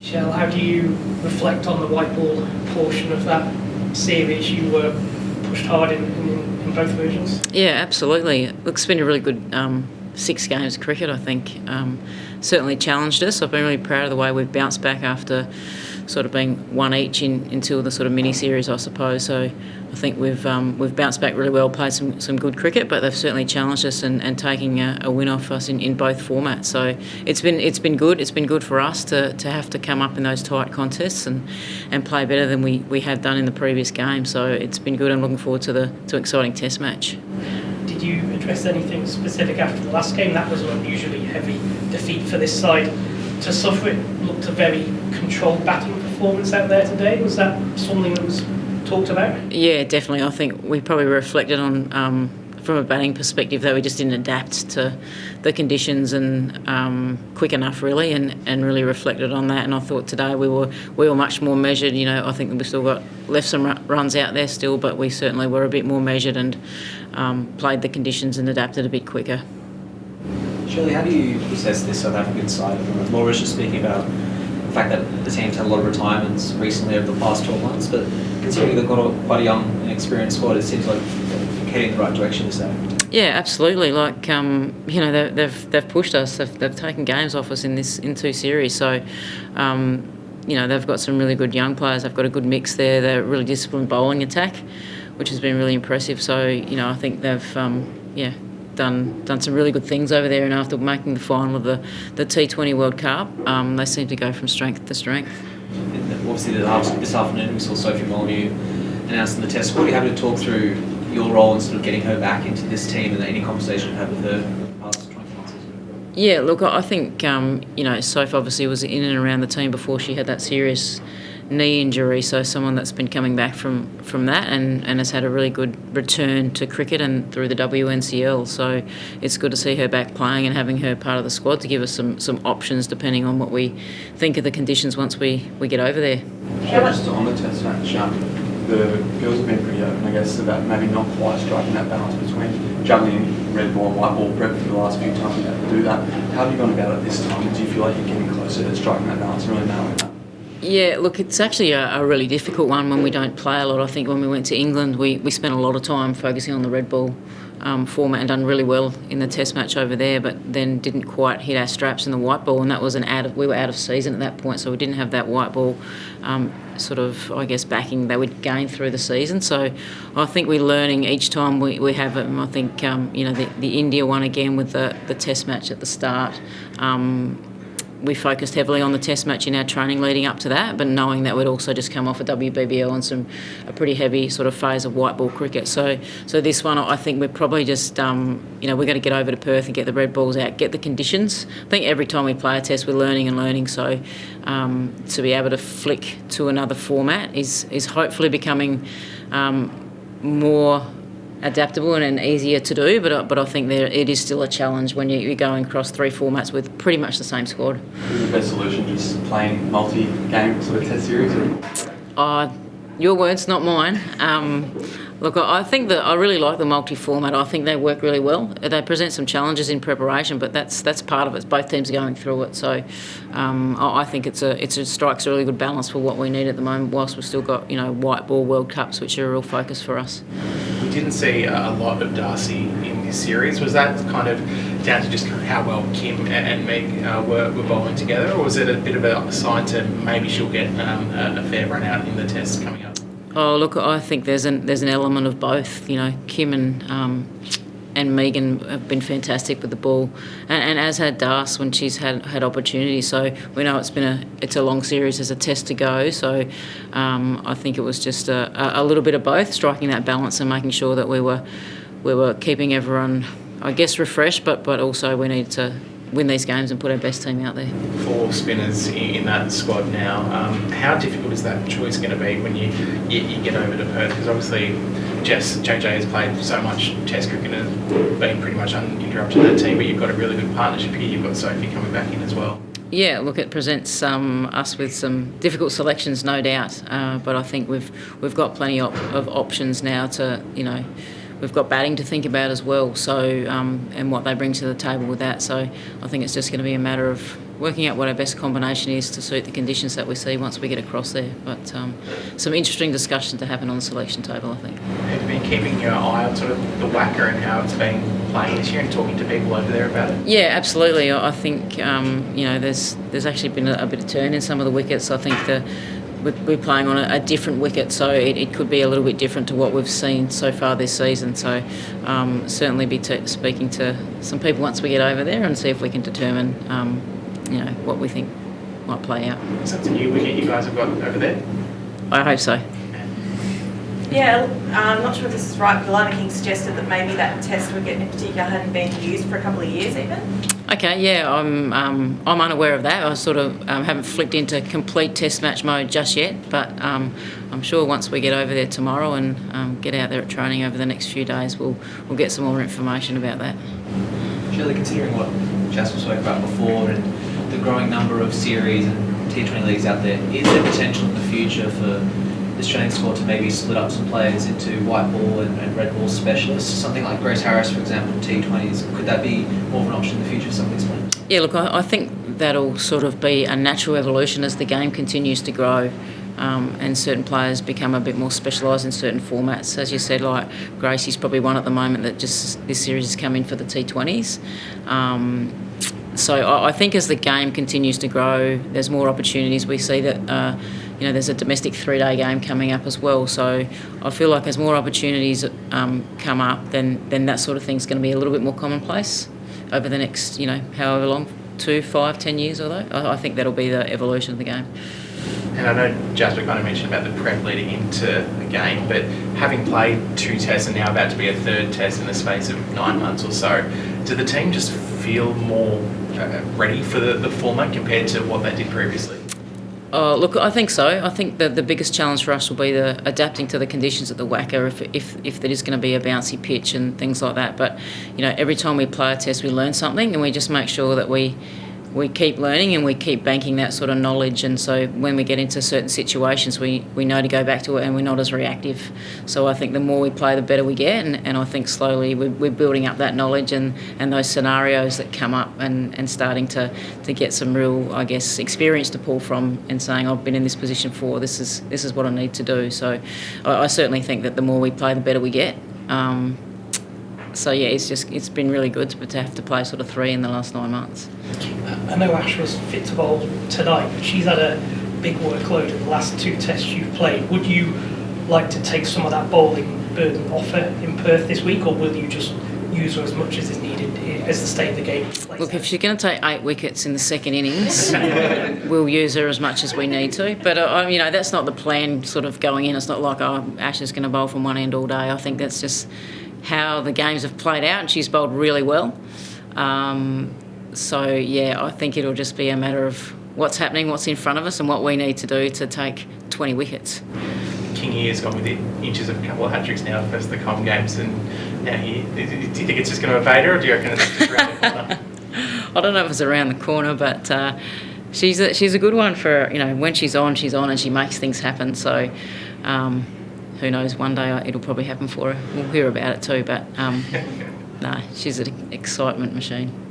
Shell, how do you reflect on the white ball portion of that series? You were pushed hard in both versions. Yeah, absolutely. Look, it's been a really good 6 games of cricket, I think. Certainly challenged us. I've been really proud of the way we've bounced back after sort of being one each into the sort of mini-series, I suppose. So I think we've bounced back really well, played some good cricket, but they've certainly challenged us and taking a win off us in both formats. So it's been good. It's been good for us to have to come up in those tight contests and play better than we have done in the previous game. So it's been good. I'm looking forward to an exciting test match. Did you address anything specific after the last game? That was an unusually heavy defeat for this side to suffer. It looked a very controlled batting performance out there today. Was that something that was talked about? Yeah, definitely. I think we probably reflected on, from a batting perspective, that we just didn't adapt to the conditions and quick enough, really, and really reflected on that. And I thought today we were much more measured. You know, I think we still left some runs out there still, but we certainly were a bit more measured and played the conditions and adapted a bit quicker. Shelley, how do you assess this South African side? Laura was just speaking about the fact that the team's had a lot of retirements recently over the past 12 months, but considering they've got quite a young and experienced squad, it seems like they're heading in the right direction this day. Yeah, absolutely. Like they've pushed us. They've taken games off us in 2 series. So they've got some really good young players. They've got a good mix there. They're a really disciplined bowling attack, which has been really impressive. So I think they've done some really good things over there, and after making the final of the T20 World Cup, they seem to go from strength to strength. And obviously this afternoon we saw Sophie Molyneux announced in the test squad. Are you happy to talk through your role in sort of getting her back into this team and any conversation you've had with her in the past 20 months? Yeah, look, I think Soph obviously was in and around the team before she had that serious knee injury, so someone that's been coming back from that and has had a really good return to cricket and through the WNCL. So it's good to see her back playing and having her part of the squad to give us some options depending on what we think of the conditions once we get over there. Just on the test match, the girls have been pretty open, I guess, about maybe not quite striking that balance between juggling red ball and white ball prep for the last few times you had to do that. How have you gone about it this time? Do you feel like you're getting closer to striking that balance and really nailing that? Yeah, look, it's actually a really difficult one when we don't play a lot. I think when we went to England, we spent a lot of time focusing on the red ball format and done really well in the test match over there, but then didn't quite hit our straps in the white ball, and that was we were out of season at that point, so we didn't have that white ball backing they would gain through the season. So I think we're learning each time we have it, and I think the India one again with the test match at the start. We focused heavily on the test match in our training leading up to that, but knowing that we'd also just come off a WBBL and a pretty heavy sort of phase of white ball cricket. So this one, I think we're probably just, we're going to get over to Perth and get the red balls out, get the conditions. I think every time we play a test, we're learning. So to be able to flick to another format is hopefully becoming more adaptable and easier to do, but I think it is still a challenge when you're going across 3 formats with pretty much the same squad. Is the best solution just playing multi-game sort of test series? Your words, not mine. Look, I think that I really like the multi-format. I think they work really well. They present some challenges in preparation, but that's part of it. Both teams are going through it, so I think it strikes a really good balance for what we need at the moment. Whilst we've still got white ball World Cups, which are a real focus for us. We didn't see a lot of Darcy in this series. Was that kind of down to just how well Kim and Meg were bowling together, or was it a bit of a sign to maybe she'll get a fair run out in the test coming up? Oh, look, I think there's an element of both. Kim and Megan have been fantastic with the ball, and as had Darce when she's had opportunities. So we know it's a long series, there's a test to go. So I think it was just a little bit of both, striking that balance and making sure that we were keeping everyone, I guess, refreshed, but also we need to win these games and put our best team out there. 4 spinners in that squad now. How difficult is that choice going to be when you get over to Perth? Because obviously JJ has played so much Test cricket and been pretty much uninterrupted in that team, but you've got a really good partnership here. You've got Sophie coming back in as well. Yeah, look, it presents us with some difficult selections, no doubt. But I think we've got plenty of options now to, we've got batting to think about as well. So and what they bring to the table with that. So I think it's just going to be a matter of working out what our best combination is to suit the conditions that we see once we get across there. But some interesting discussion to happen on the selection table, I think. Have you been keeping your eye on sort of the WACA and how it's been playing this year and talking to people over there about it? Yeah, absolutely. I think there's actually been a bit of turn in some of the wickets. I think we're playing on a different wicket, so it could be a little bit different to what we've seen so far this season. So certainly be speaking to some people once we get over there and see if we can determine what we think might play out. So it's a new wicket you guys have got over there? I hope so. Yeah, I'm not sure if this is right, but Lana King suggested that maybe that test wicket in particular hadn't been used for a couple of years even. Okay, yeah, I'm unaware of that. I sort of haven't flicked into complete test match mode just yet, but I'm sure once we get over there tomorrow and get out there at training over the next few days, we'll get some more information about that. Shelley, considering what Jasper spoke about before and the growing number of series and T20 leagues out there, is there potential in the future for the Australian squad to maybe split up some players into white ball and red ball specialists? Something like Grace Harris, for example, T20s. Could that be more of an option in the future for some of these players? Yeah, look, I think that'll sort of be a natural evolution as the game continues to grow. And certain players become a bit more specialised in certain formats. As you said, like Gracie's probably one at the moment that just this series has come in for the T20s. So I think as the game continues to grow, there's more opportunities. We see that there's a domestic 3-day game coming up as well. So I feel like as more opportunities come up, then that sort of thing's going to be a little bit more commonplace over the next, however long, 2, 5, 10 years or so. I think that'll be the evolution of the game. And I know Jasper kind of mentioned about the prep leading into the game, but having played 2 tests and now about to be a 3rd test in the space of 9 months or so, do the team just feel more ready for the format compared to what they did previously? Look, I think so. I think that the biggest challenge for us will be adapting to the conditions at the WACA if there is going to be a bouncy pitch and things like that. But, every time we play a test, we learn something and we just make sure that we keep learning and we keep banking that sort of knowledge, and so when we get into certain situations we know to go back to it and we're not as reactive. So I think the more we play the better we get, and I think slowly we're building up that knowledge and those scenarios that come up and starting to get some real, I guess, experience to pull from and saying I've been in this position before, this is what I need to do. So I certainly think that the more we play the better we get. So yeah, it's been really good to have to play sort of 3 in the last 9 months. I know Ash was fit to bowl tonight, but she's had a big workload in the last 2 tests you've played. Would you like to take some of that bowling burden off her in Perth this week, or will you just use her as much as is needed as the state of the game plays Look, out? if she's going to take 8 wickets in the second innings, we'll use her as much as we need to. But that's not the plan sort of going in. It's not like Ash is going to bowl from one end all day. I think that's just how the games have played out, and she's bowled really well. So yeah, I think it'll just be a matter of what's happening, what's in front of us, and what we need to do to take 20 wickets. Kingy has gone within inches of a couple of hat-tricks now first the Com games, and now do you think it's just going to evade her, or do you reckon it's just around the corner? I don't know if it's around the corner, but she's a good one for, when she's on and she makes things happen. So who knows, one day it'll probably happen for her. We'll hear about it too, but no, she's an excitement machine.